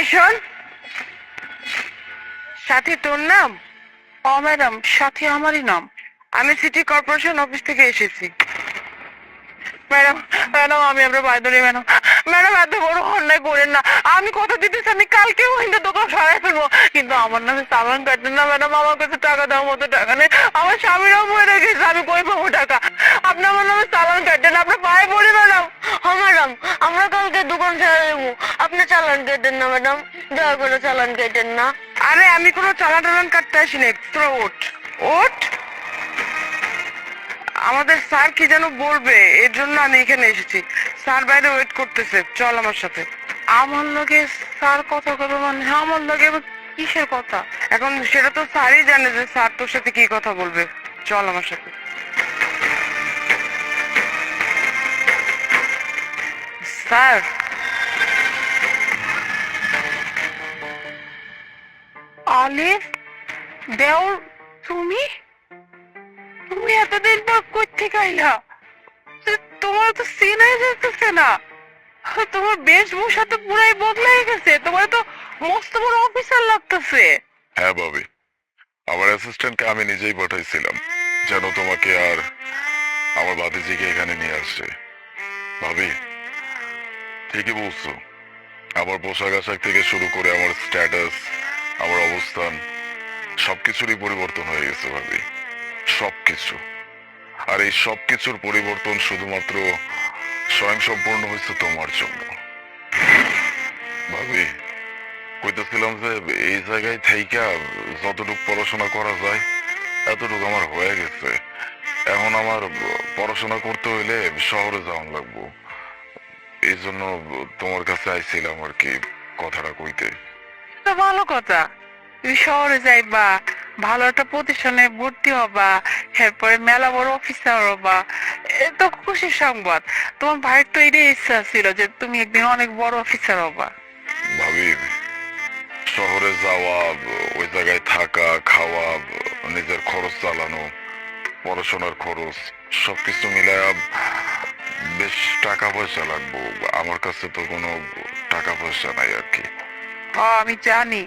এই শোন, সাথী তোর নাম? ও ম্যাডাম, সাথী আমারই নাম। আমি সিটি কর্পোরেশন অফিস থেকে এসেছি। ম্যাডাম, ম্যাডাম আমি আপনার পায়ে ধরি ম্যাডাম। ম্যাডাম এত বড় অন্যায় করেন না। আমি কথা দিতেছি আমি কালকেও কিন্তু দোকান সরাই ফেলবো, কিন্তু আমার নামে চালান কাটেন না ম্যাডাম। আমার কাছে টাকা দেওয়ার মতো টাকা নেই। আমার স্বামীরাও মরে গেছে, আমি কই পাবো টাকা? আপনি আমার নামে চালান কাটেন, আপনার পায়ে পড়ি ম্যাডাম। হ্যাঁ ম্যাডাম, আমরা কালকে দোকান ছেড়ে দেবো। আপনি চালান কেটেন না ম্যাডাম, দয়া করে চালান কেটেন না। আরে আমি কোনো চালান টালান কাটতে আসিনি, তোরা ওঠ ওঠ। আমাদের স্যার কি যেন বলবে, এর জন্য আমি এখানে এসেছি। স্যার বাইরে ওয়েট করতেছে, চল আমার সাথে। আমার লগে স্যার কথা বলবে মানে? আমার লগে আবার কিসের কথা? এখন সেটা তো স্যারই জানে যে স্যার তোর সাথে কি কথা বলবে। চল আমার সাথে। স্যার, আলিফ দেওর, তুমি তুমি এতদিন পর কই থেকে আইলা? তোমার তো চেনাই যাচ্ছে না। তোমার বেশভূষা তো পুরাই বদলাই গেছে, তোমার তো মস্ত বড় অফিসার লাগতেছে। হ্যাঁ ভাবি, আমার অ্যাসিস্ট্যান্টকে আমি নিজেই পাঠাইছিলাম যেন তোমাকে আর আমার ভাতিজিকে এখানে নিয়ে আসে। ভাবি, ঠিকই বলছো। আমার পোশাক আশাক থেকে শুরু করে আমার স্ট্যাটাস, আমার অবস্থান সবকিছুরই পরিবর্তন হয়ে গেছে ভাবি, সবকিছু। আর এই সবকিছুর পরিবর্তন শুধুমাত্র স্বয়ংসম্পূর্ণ হয়েছে তোমার জন্য। ভাবি, কইতেছিলাম যে এই জায়গায় থাইকা যতটুকু পড়াশোনা করা যায় এতটুকু আমার হয়ে গেছে। এখন আমার পড়াশোনা করতে হইলে শহরে যাওয়া লাগবো। এই জন্য তোমার কাছে আইছিলাম আর কি, কথাটা কইতে। তো ভালো কথা, তুমি শহরে যাইবা, ভালো একটা প্রতিষ্ঠানে ভর্তি হবা, এরপরে মেলা বড় অফিসার হবা। এ তো খুশির সংবাদ। তোমার ভাইয়ের তো এটাই ইচ্ছা ছিল যে তুমি একদিন অনেক বড় অফিসার হবা। ভাবি, শহরে যাওয়া, ওই জায়গায় থাকা, খাওয়া, নিজের খরচ চালানো, পড়াশোনার খরচ সবকিছু মিলায়া বেশ টাকা পয়সা লাগবো। আমার কাছে তো কোনো টাকা পয়সা নাই আর কি। আমি জানি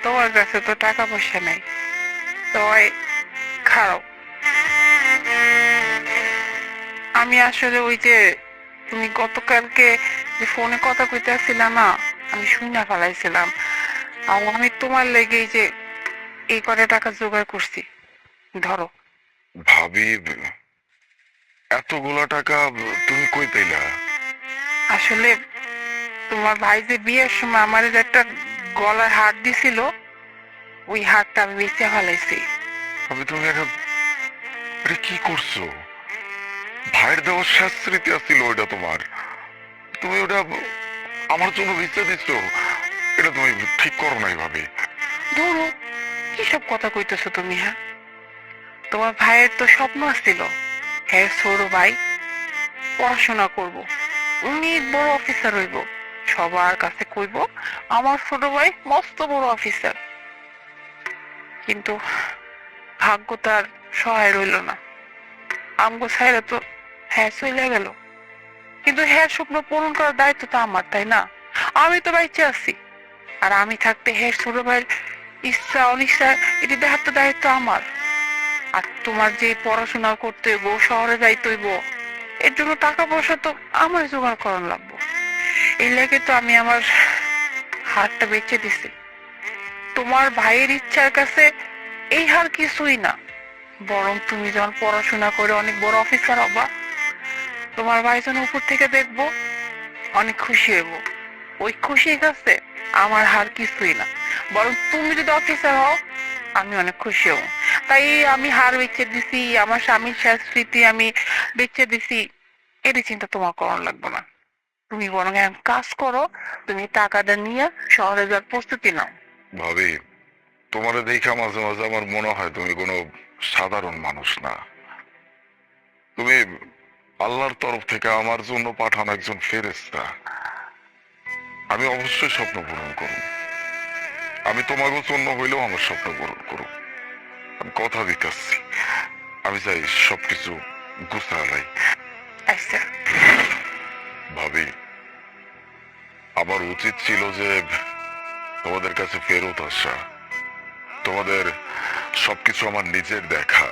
তোমার কাছে তো টাকা পয়সা নাই। তো খারাপ, আমি আসলে ওই যে তুমি গতকালকে যে ফোনে কথা কইতেছিলা না, আমি শুনে ফেলাইছিলাম। আর আমি তোমার লেগে এই যে এই কটা টাকা জোগাড় করছি, ধরো। ভাবি, এতগুলা টাকা তুমি কই পাইলা? আসলে তোমার ভাই যে বিয়ের সময় আমার যে একটা গলার হার দিছিল, ওই হারটা আমি বেঁচে ফেলাইছি। ভাবি, তুমি এটা কি করছো? ভাইয়ের দেওয়ার শেষ স্মৃতি আসছিল ওইটা তোমার, তুমি ওটা আমার জন্য বেঁচে দিচ্ছ। এটা তুমি ঠিক করো নাই ভাবি। ধরো, কি সব কথা কইতেছো তুমি? হ্যাঁ, তোমার ভাইয়ের তো স্বপ্ন ছিল, হ্যাঁ ছোট ভাই পড়াশোনা করব, অনেক বড় অফিসার হইব, সবার কাছে কইব আমার ছোট ভাই মস্ত বড় অফিসার। কিন্তু ভাগ্য তার সহায় রইল না, আমগো ছাইরা তো হ্যাঁ চলে গেল। কিন্তু হ্যাঁ স্বপ্ন পূরণ করার দায়িত্ব তো আমার, তাই না? আমি তো বাইচে আছি, আর আমি থাকতে হ্যাঁ ছোট ভাইয়ের ইচ্ছা অনিচ্ছা এটি দেখার তো দায়িত্ব আমার। আর তোমার যে পড়াশোনা করতে হইব, শহরে যাইতে হইব, এর জন্য টাকা পয়সা তো আমার জোগাড় করার লাগবো। এই লেগে তো আমি আমার হারটা বেচে দিছি। তোমার ভাইয়ের ইচ্ছার কাছে এই হার কিছুই না, বরং তুমি যখন পড়াশোনা করে অনেক বড় অফিসার হবা, তোমার ভাই যখন উপর থেকে দেখবো অনেক খুশি হইব। ওই খুশির কাছে আমার হার কিছুই না, বরং তুমি যদি অফিসার হও আমি অনেক খুশি হব। তাই আমি হার বেচে দিছি, আমার স্বামীর শেষ স্মৃতি আমি বেচে দিছি। এর চিন্তা তোমার করার লাগবে না। তুমি বরং এখন কাজ করো, তুমি টাকাটা নিয়ে শহরে যাওয়ার প্রস্তুতি নাও। ভাবি, তোমার দেখা মাঝে মাঝে আমার মনে হয় তুমি কোনো সাধারণ মানুষ না। তুমি আল্লাহর তরফ থেকে আমার জন্য পাঠানো একজন ফেরেশতা। আমি অবশ্যই স্বপ্ন পূরণ করব। আমি তোমাকে জন্য হইলেও আমার স্বপ্ন পূরণ করব। আমি কথা দিতেছি, আমি চাই সবকিছু গুছালাই। আচ্ছা, ভাবি, আমার উচিত ছিল যে তোমাদের কাছে ফেরত আসা, তোমাদের সবকিছু আমার নিজের দেখা।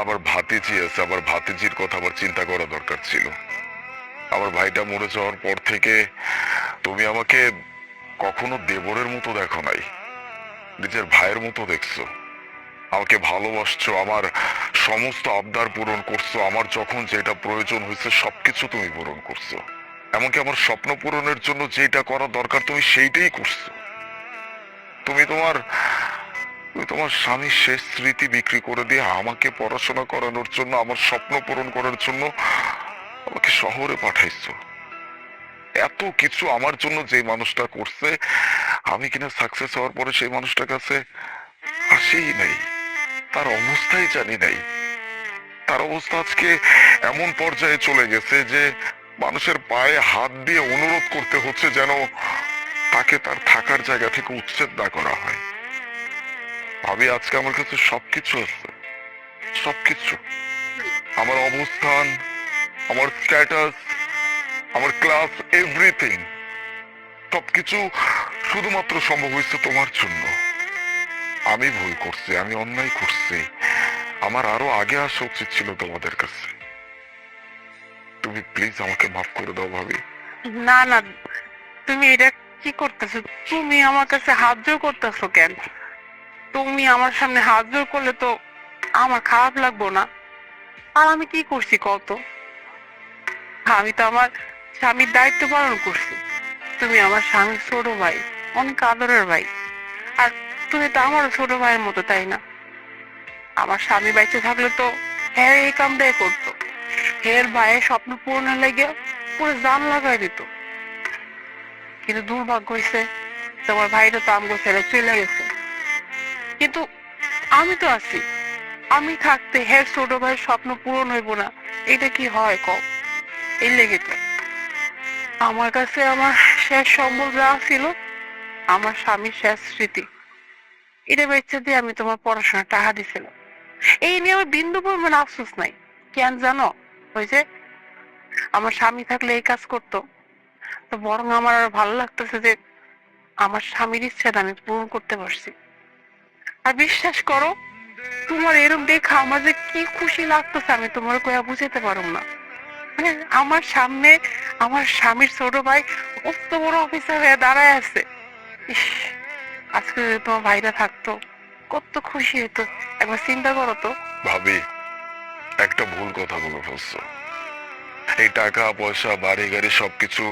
আবার ভাতিজি আছে, আবার ভাতিজির কথা আবার চিন্তা করা দরকার ছিল। আমার ভাইটা মরে যাওয়ার পর থেকে তুমি আমাকে কখনো দেবরের মতো দেখো নাই, নিজের ভাইয়ের মতো দেখছো। আমাকে ভালোবাসছো, আমার সমস্ত আবদার পূরণ করছো, আমার যখন যেটা প্রয়োজন হয়েছে সবকিছু তুমি পূরণ করছো। এমনকি আমার স্বপ্ন পূরণের জন্য যেটা করা দরকার তুমি সেইটাই করছো। তুমি তোমার তুমি তোমার স্বামীর শেষ স্মৃতি বিক্রি করে দিয়ে আমাকে পড়াশোনা করানোর জন্য, আমার স্বপ্ন পূরণ করার জন্য আমাকে শহরে পাঠাইছো। এত কিছু আমার জন্য যে মানুষটা করছে, আমি কিনা সাকসেস হওয়ার পরে সেই মানুষটার কাছে আসেই নাই, তার অবস্থাই জানি নাই। তার অবস্থা আজকে এমন পর্যায়ে চলে গেছে যে মানুষের পায়ে হাত দিয়ে অনুরোধ করতে হচ্ছে যেন তাকে তার থাকার জায়গা থেকে উচ্ছেদ না করা হয়। ভাবি, আজকে আমার কাছে সবকিছু আছে, সবকিছু। আমার অবস্থান, আমার স্ট্যাটাস, আমার ক্লাস, এভরিথিং, সবকিছু শুধুমাত্র সম্ভব হয়েছে তোমার জন্য। আমি ভুল করছি, আমি অন্যায় করছি, আমার আরো আগে আসা উচিত ছিল তোমাদের কাছে। তুমি প্লিজ আমাকে মাফ করে দাও ভাবি। না না, তুমি এটা কি করতেছো? তুমি আমার কাছে হাত জোর করতেছো কেন? তুমি আমার সামনে হাত জোর করলে তো আমার খারাপ লাগবো না? আর আমি কি করছি কত? আমি তো আমার স্বামীর দায়িত্ব পালন করছি। তুমি আমার স্বামীর ছোট ভাই, অনেক আদরের ভাই। আর তুমি তো আমারও ছোট ভাইয়ের মতো, তাই না? আমার স্বামী বেঁচে থাকলে তো হ্যাঁ এই কামটাই করতো। এর ভাইয়ের স্বপ্ন পূরণের লেগে পুরো জান লাগাই দিত। কিন্তু দুর্ভাগ্য হয়েছে, তোমার ভাইটা তো আমগো ছেড়ে চলে গেছে। কিন্তু আমি তো আছি, আমি থাকতে হের ছোট ভাইয়ের স্বপ্ন পূরণ হইব না, এটা কি হয় কও? এই লেগে তো আমার কাছে আমার শেষ সম্বল যা ছিল, আমার স্বামীর শেষ স্মৃতি, এটা বেঁচে দিয়ে আমি তোমার পড়াশোনা টাকা দিছিলাম। এই নিয়ে আমার বিন্দু পরিমাণ আফসোস নাই। কেন জানো? ওই যে আমার স্বামী থাকলে এই কাজ করতো, তো বরং আমার আর ভালো লাগতেছে যে আমার স্বামীর ইচ্ছাটা আমি পূরণ করতে পারছি। আর বিশ্বাস করো, তোমার এরকম দেখা আমার যে কি খুশি লাগতেছে আমি তোমার কয়া বুঝাতে পারো না। মানে আমার সামনে আমার স্বামীর ছোট ভাই কত বড় অফিসার হয়ে দাঁড়ায় আছে। ইস, আজকে যদি তোমার ভাইরা থাকতো কত খুশি হতো, একবার চিন্তা করো তো। ভাবি, একটা ভুল কথা বলে ফেলছো। এই টাকা পয়সা বাড়ি গাড়ি সবকিছু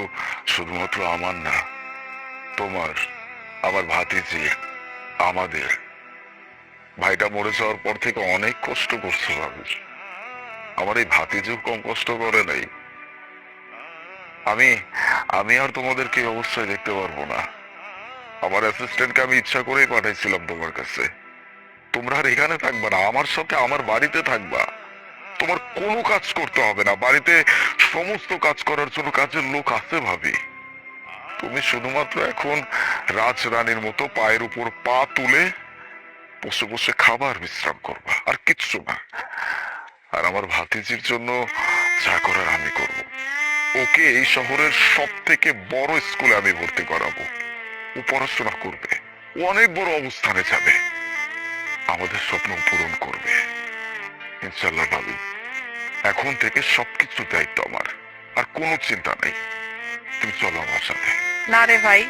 শুধুমাত্র আমার না, তোমার, আমার ভাতিজি, আমাদের। ভাইটা মরে যাওয়ার পর থেকে অনেক কষ্ট করছো ভাবি। আমার এই ভাতিজিও কম কষ্ট করে নাই। আমি আমি আর তোমাদেরকে এই অবস্থায় দেখতে পারবো না। আমার অ্যাসিস্ট্যান্টকে আমি ইচ্ছা করেই পাঠাইছিলাম তোমার কাছে। তোমরা আর এখানে থাকবা না, আমার সাথে আমার বাড়িতে থাকবা। তোমার কোনো কাজ করতে হবে না, বাড়িতে সমস্ত কাজ করার জন্য কাজের লোক আছে ভাবি। তুমি শুধুমাত্র এখন রাজরানীর মতো পায়ের উপর পা তুলে বসে বসে খাবার বিশ্রাম করবা, আর কিচ্ছু না। আর আমার ভাতিজির জন্য যা করার আমি করব। ওকে এই শহরের সব থেকে বড় স্কুলে আমি ভর্তি করাবো। ও পড়াশোনা করবে, ও অনেক বড় অবস্থানে যাবে, আমাদের স্বপ্ন পূরণ করবে ইনশাল্লাহ ভাবি। এখন থেকে সবকিছু দায়িত্ব আমার, আর কোনো চিন্তা নেই। তুমি চলো আমার সাথে। না রে ভাই,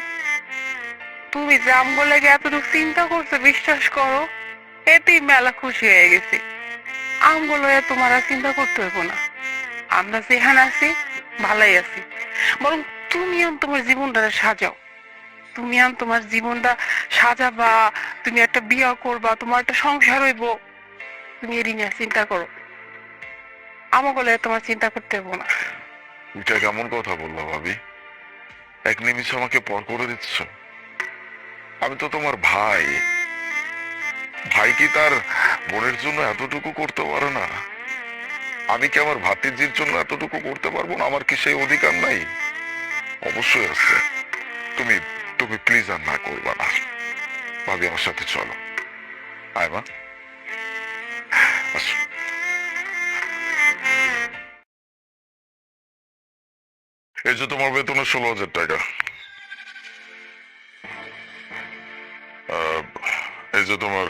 তুমি যে আমগো লাগে এতটুকু চিন্তা করছো, বিশ্বাস করো এতেই মেলা খুশি হয়ে গেছি। আমগুলো তোমার আর চিন্তা করতে হইব না। আমরা যেখানে আছি ভালোই আছি। বরং তুমি তোমার জীবনটা সাজাও। তুমি তোমার জীবনটা সাজাবা, তুমি একটা বিয়ে করবা, তোমার একটা সংসার হইব। তুমি এর নিয়ে চিন্তা করো, আমাকে তোমার চিন্তা করতে হইব না। এটা কেমন কথা বললো ভাবি? এক নিমিষে আমাকে পর করে দিচ্ছ। আমি তো তোমার ভাই। ভাই কি তার বোনের জন্য এতটুকু করতে পারে না? আমি কি আমার ভাতিজির জন্য এতটুকু করতে পারবো না? আমার কি সেই অধিকার নাই? অবশ্যই আছে। তুমি তুমি প্লিজ আর না করবা না ভাবি, আমার সাথে চলো। আয় মা, আসো। এই যে তোমার বেতনের 16,000 টাকা। এই যে তোমার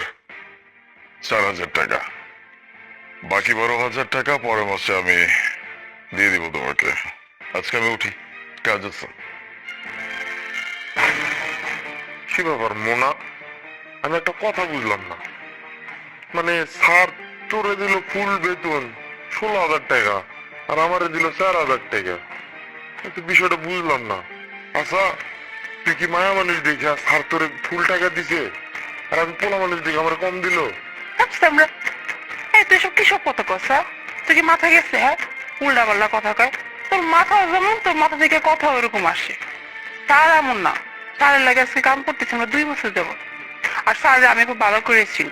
4,000 টাকা, বাকি 12,000 টাকা পরের মাসে আমি দিয়ে দিব তোমাকে। আজকে আমি উঠি, কাজ আছে। কি ব্যাপার মোনা, আমি একটা কথা বুঝলাম না। মানে স্যার তোরে দিল ফুল বেতন 16,000 টাকা আর আমারে দিল 4,000 টাকা, কিন্তু বিষয়টা বুঝলাম না। আচ্ছা তুই কি মায়া মানুষ দেখে স্যার তোরে ফুল টাকা দিছে আর আমি পোলা মানুষ দেখে আমার কম দিল? ভাবছি আমরা, এই তুই সব কিসব কথা কস? হ্যাঁ, তুই কি মাথা গেছে? হ্যাঁ, উল্টা পাল্টা কথা কয়। তোর মাথা যেমন, তোর মাথা থেকে কথা ওইরকম আসে। তার এমন না, স্যারের লাগে আজকে কাম করতেছি আমরা 2 বছর যাবো। আর স্যার আমি খুব ভালো করেছি,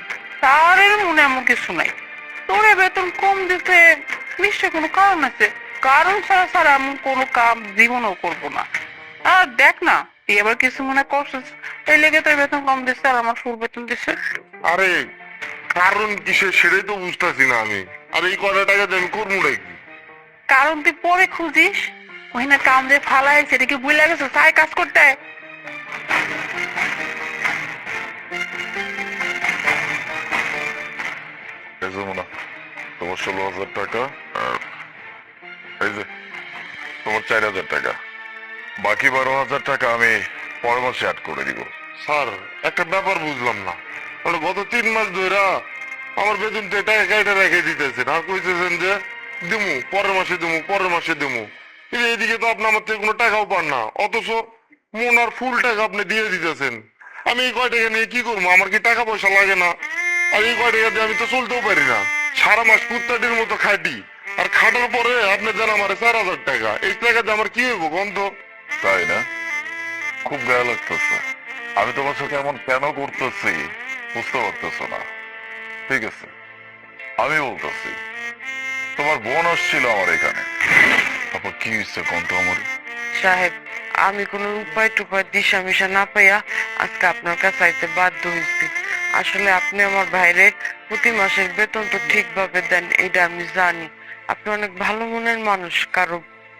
স্যারের মনে এমন কিছু নাই। তোরে বেতন কম দিতে নিশ্চয় কোনো কারণ আছে। কারণ ছাড়া স্যার এমন কোনো কাম জীবনও করবো না। আর দেখ না, তুই এবার কিছু মনে করছিস, এই লেগে তোর বেতন কম দিচ্ছে আর আমার ফুল বেতন দিচ্ছে। আরে কারণ কিসের সেটাই তো বুঝতেছি না আমি। আর এই কয়টা টাকা দিয়ে আমি করবো নাকি? কারণ তুই পরে খুঁজিস, ওখানে কাম দিয়ে ফালাই সেটা কি বুঝে গেছে তাই কাজ করতে হয়। এই যে মোনা, তোমার 16,000 টাকা, আর এই যে তোমার 4,000 টাকা, বাকি 12,000 টাকা আমি পরের মাসে অ্যাড করে দিব। স্যার একটা ব্যাপার বুঝলাম না, মানে গত 3 মাস ধরে আমার বেতন টাকা কাইটা রেখে দিতেছেন আর কইতেছেন যে দিমু পরের মাসে দিমু পরের মাসে দিমু। এই যে এদিকে তো আপনি আমার থেকে কোনো টাকাও পান না, অথচ মোনার ফুল টাকা আপনি দিয়ে দিতেছেন। আমি এই কয় টাকা নিয়ে কি করবো? আমার কি টাকা পয়সা লাগে না? আর এই কয় টাকা দিয়ে আমি তো চলতেও পারি না। সারা মাস কুত্তাটির মতো খাটি, আর খাটার পরে আপনি দেন আমার 4,000 টাকা। এই টাকা দিয়ে আমার কি হইব গন্ধ? তাই না? খুব গায়ে লাগতেছে। আমি তোমার সাথে এমন কেন করতেছি বুঝতে পারতেছো না। ঠিক আছে, আমি বলতেছি, তোমার বোন আসছিল আমার এখানে। তারপর কি হয়েছে কন্ত আমার? সাহেব, আমি কোনো উপায় টুপায় দিশা মিশা না পাইয়া আজকে আপনার কাছে আইতে বাধ্য হয়েছি। আসলে আপনি আমার ভাইরে প্রতি মাসের বেতন তো ঠিকভাবে দেন, এটা আমি জানি। আপনি অনেক ভালো মনের মানুষ, কারো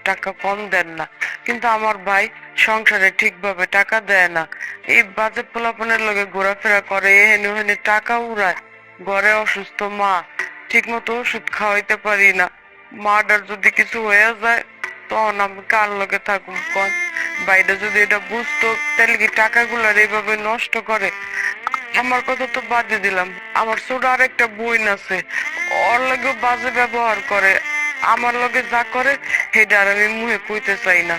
টাকা কম দেন না, কিন্তু আমার ভাই সংসারে ঠিকভাবে টাকা দেয় না। এই বাজে পোলাপনের লগে ঘোরাফেরা করে, এহেনে ওহেনে টাকা উড়ায়। ঘরে অসুস্থ মা, ঠিক মতো ওষুধ খাওয়াইতে পারি না। মাটার যদি কিছু হয়ে যায় তখন আমি কার লগে থাকুম কন? বাইরে যদি এটা বুঝতো তাহলে কি টাকাগুলার এইভাবে নষ্ট করে? আমার কথা তো বাদে দিলাম, আমার ছোট আরেকটা বোন আছে, ওর লগে বাজে ব্যবহার করে। আমার লগে যা করে সেটা আর আমি মুখে কইতে চাই না।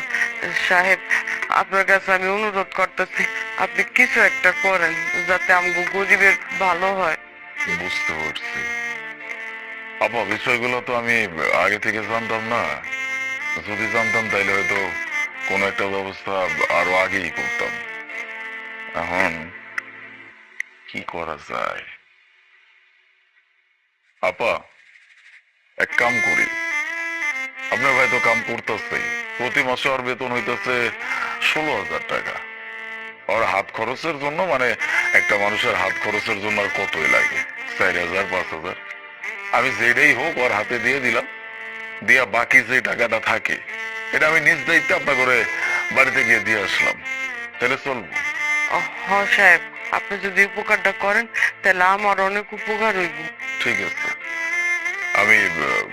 সাহেব, আপনার কাছে আমি অনুরোধ করতেছি, আপনি কিছু একটা করেন যাতে আমগো গরিবের ভালো হয়। বুঝতে পারছি আপা, বিষয়গুলো তো আমি আগে থেকে জানতাম না। যদি জানতাম তাইলে হয়তো কোনো একটা ব্যবস্থা আরো আগেই করতাম। এখন কি করা যায়? আপা, এক কাম করি, আপনার ভাই তো কাম করতেছে, প্রতি মাসে ওর বেতন হইতেছে 16,000 টাকা। ওর হাত খরচের জন্য, মানে একটা মানুষের হাত খরচের জন্য আর কতই লাগে? 4,000 5,000। আমি যেটাই হোক ওর হাতে দিয়ে দিলাম, দিয়া বাকি যে টাকাটা থাকে এটা আমি নিজ দায়িত্বে আপনার করে বাড়িতে গিয়ে দিয়ে আসলাম। তাহলে চলবো? হ সাহেব, আপনি যদি উপকারটা করেন তাহলে আমার অনেক উপকার হইব। ঠিক আছে, আমি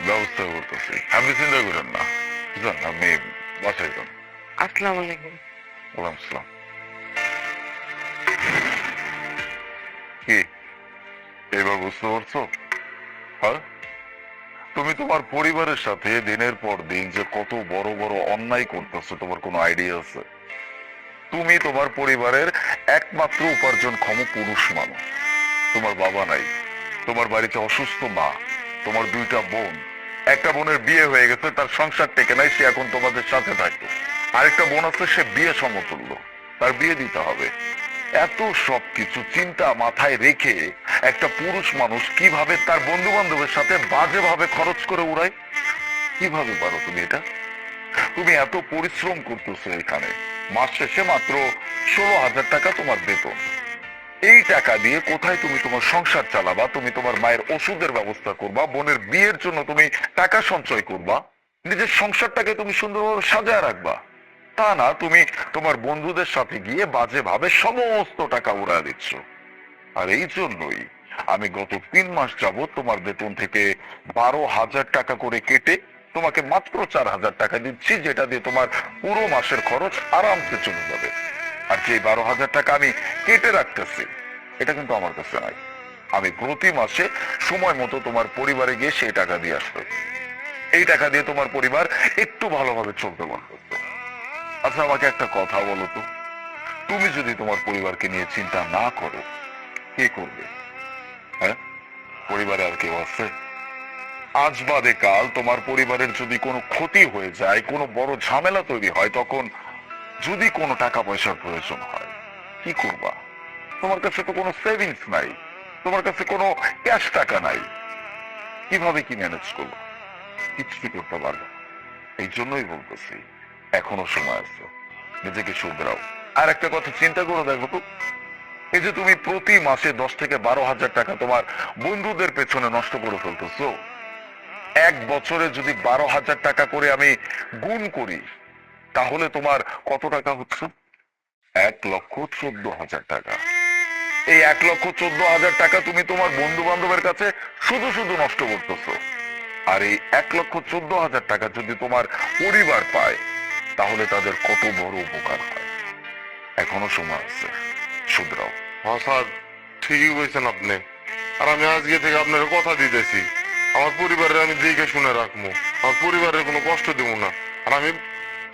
ব্যবস্থা করতেছি, আপনি চিন্তা করেন না। যান, আপনি বাসায় যান। আসসালামু আলাইকুম। ওয়ালাইকুম আসসালাম। কি এবার বুঝতে পারছো? হ্যাঁ, তুমি তোমার পরিবারের সাথে দিনের পর দিন যে কত বড় বড় অন্যায় করতেছো তোমার কোনো আইডিয়া আছে? তুমি তোমার পরিবারের একমাত্র উপার্জনক্ষম পুরুষ মানুষ। তোমার বাবা নাই, তোমার বাড়িতে অসুস্থ মা, তোমার 2টা বোন। একটা বোনের বিয়ে হয়ে গেছে, তার সংসার টেকে নাই, সে এখন তোমাদের সাথে থাকে। আরেকটা বোন আছে, সে বিয়ে সমতুল্য, তার বিয়ে দিতে হবে। এত সব কিছু চিন্তা মাথায় রেখে একটা পুরুষ মানুষ কিভাবে তার বন্ধু বান্ধবের সাথে বাজেভাবে খরচ করে উড়ায়? কিভাবে পারো তুমি এটা? তুমি এত পরিশ্রম করতেছো এখানে, মাস শেষে মাত্র 16,000 টাকা তোমার বেতন। এই টাকা দিয়ে কোথায় তুমি তোমার সংসার চালাবা? তুমি তোমার মায়ের ওষুধের ব্যবস্থা করবা, বোনের বিয়ের জন্য তুমি টাকা সঞ্চয় করবা, নিজের সংসারটাকে তুমি সুন্দরভাবে সাজায় রাখবা। তা না, তুমি তোমার বন্ধুদের সাথে গিয়ে বাজে ভাবে সমস্ত টাকা উড়ায় দিচ্ছ। আর এই জন্যই আমি গত 3 মাস যাবত তোমার বেতন থেকে 12,000 টাকা করে কেটে তোমাকে মাত্র 4,000 টাকা দিচ্ছি, যেটা দিয়ে তোমার পুরো মাসের খরচ আরামসে চলে যাবে। আর যে 12,000 টাকা আমি কেটে রাখতেছি, এটা কিন্তু আমার কাছে নাই। আমি প্রতি মাসে সময় মতো তোমার পরিবারে গিয়ে সেই টাকা দিয়ে আসতে, এই টাকা দিয়ে তোমার পরিবার একটু ভালোভাবে চলতে পারতেছে। আচ্ছা আমাকে একটা কথা বলো তো, তুমি যদি তোমার পরিবারকে নিয়ে চিন্তা না করো, কে করবে? হ্যাঁ, পরিবারে আর কেউ আছে? আজ বাদে কাল তোমার পরিবারের যদি কোনো ক্ষতি হয়ে যায়, কোনো বড় ঝামেলা তৈরি হয়, তখন যদি কোনো টাকা পয়সার প্রয়োজন হয়, কি করবা? তোমার কাছে তো কোনো সেভিংস নাই, তোমার কাছে কোনো ক্যাশ টাকা নাই, কিভাবে কি ম্যানেজ করবো? কিছুই করতে পারবো না। এই জন্যই বলতেছি এখনো সময় আছে, নিজেকে শুধরাও। আর একটা কথা চিন্তা করে দেখো তো, এই যে তুমি প্রতি মাসে 10 থেকে 12,000 টাকা তোমার বন্ধুদের পেছনে নষ্ট করে ফেলতেছো, 1 বছরে যদি 12,000 টাকা করে আমি গুণ করি, তাহলে তোমার কত টাকা হচ্ছে? 1,14,000 টাকা। এই 1,14,000 টাকা তুমি তোমার বন্ধু বান্ধবের কাছে শুধু শুধু নষ্ট করতেছো। আর এই 1,14,000 টাকা যদি তোমার পরিবার পায়, তাহলে তাদের কত বড় উপকার হয়। এখনো সময় আছে, শুধরাও। হ্যাঁ স্যার, ঠিকই বলছেন আপনি। আর আমি আজকে থেকে আপনার কথা দিতেছি, আমার পরিবারের আমি দেখে শুনে রাখবো, আমার পরিবারের কোনো কষ্ট দেবো না। আর আমি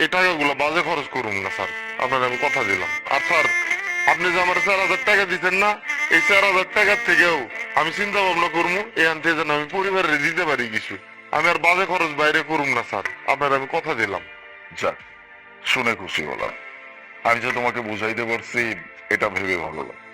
এই টাকাগুলো বাজে খরচ করুম না স্যার, আপনার আমি কথা দিলাম। আর স্যার, আপনি যে আমার 4,000 টাকা দিচ্ছেন না, এই 4,000 টাকার থেকেও আমি চিন্তা ভাবনা করবো এখান থেকে যেন আমি পরিবারে দিতে পারি কিছু। আমি আর বাজে খরচ বাইরে করুম না স্যার, আপনার আমি কথা দিলাম। যাক, শুনে খুশি হলাম। আমি যে তোমাকে বুঝাইতে পারছি, এটা ভেবে ভালো লাগে।